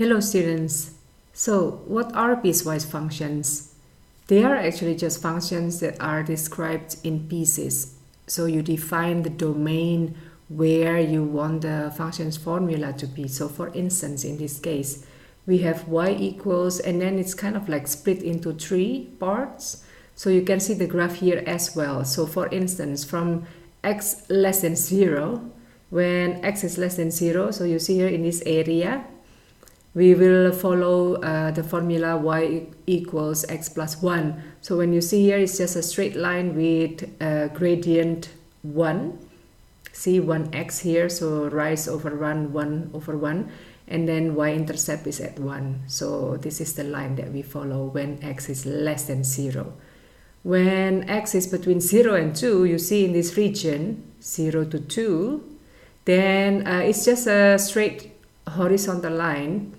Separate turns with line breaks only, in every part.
Hello students. So what are piecewise functions? They are actually just functions that are described in pieces. So you define the domain where you want the function's formula to be. So for instance, in this case, we have y equals, and then it's kind of like split into three parts. So you can see the graph here as well. So for instance, from x less than 0, when x is less than 0, so you see here in this area, we will follow the formula y equals x plus 1. So when you see here, it's just a straight line with gradient 1. See 1x here, so rise over run 1 over 1. And then y-intercept is at 1. So this is the line that we follow when x is less than 0. When x is between 0 and 2, you see in this region, 0 to 2, then it's just a straight horizontal line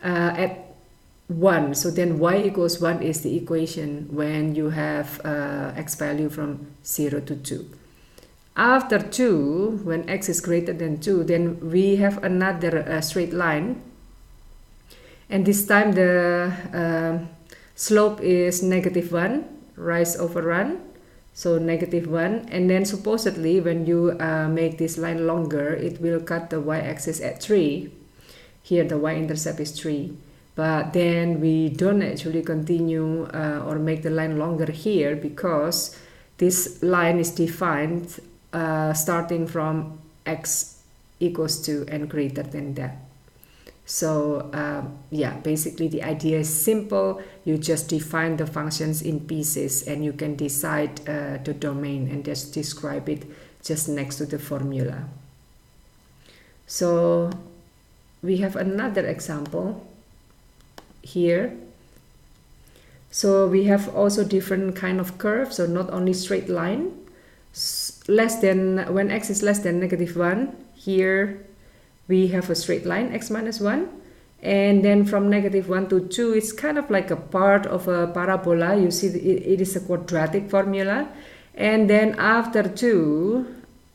at 1. So then y equals 1 is the equation when you have x value from 0 to 2. After 2, when x is greater than 2, then we have another straight line. And this time the slope is -1, rise over run. So -1. And then supposedly when you make this line longer, it will cut the y-axis at 3. Here the y-intercept is 3, but then we don't actually continue or make the line longer here because this line is defined starting from x equals 2 and greater than that. So yeah, basically the idea is simple. You just define the functions in pieces and you can decide the domain and just describe it just next to the formula. So we have another example here. So we have also different kind of curves, so not only straight line. Less than, when x is less than -1, here we have a straight line, x minus 1. And then from -1 to 2, it's kind of like a part of a parabola. You see it is a quadratic formula. And then after 2,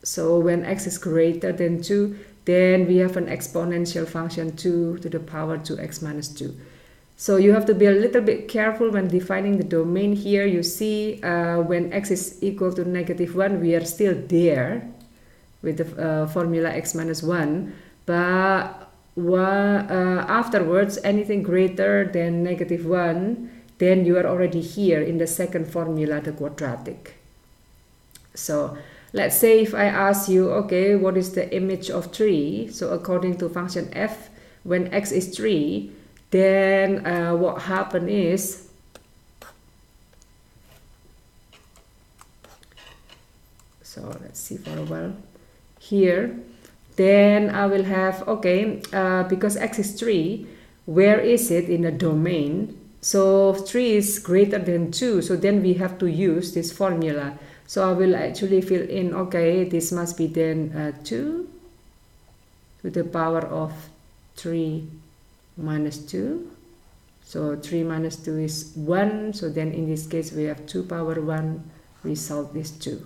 so when x is greater than 2, then we have an exponential function 2 to the power 2x minus 2. So you have to be a little bit careful when defining the domain here. You see when x is equal to -1, we are still there with the formula x minus 1. But afterwards, anything greater than -1, then you are already here in the second formula, the quadratic. So let's say if I ask you, okay, what is the image of 3? So according to function f, when x is 3, then what happened is, so let's see for a while here, then I will have, okay, because x is 3, where is it in the domain? So 3 is greater than 2, so then we have to use this formula. So I will actually fill in, okay, this must be then 2 to the power of 3 minus 2. So 3 minus 2 is 1. So then in this case we have 2 power 1, result is 2.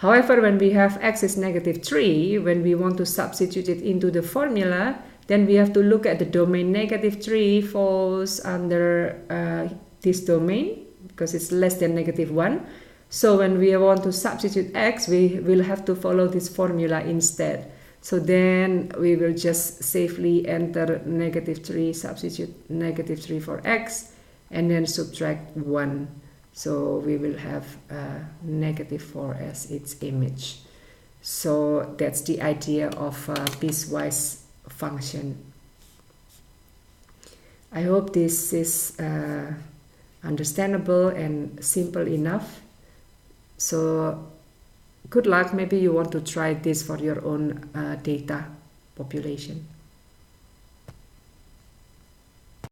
However, when we have x is -3, when we want to substitute it into the formula, then we have to look at the domain. -3 falls under this domain, because it's less than -1. So when we want to substitute x, we will have to follow this formula instead. So then we will just safely enter -3, substitute -3 for x, and then subtract 1. So we will have -4 as its image. So that's the idea of piecewise function. I hope this is understandable and simple enough. So good luck. Maybe you want to try this for your own data population.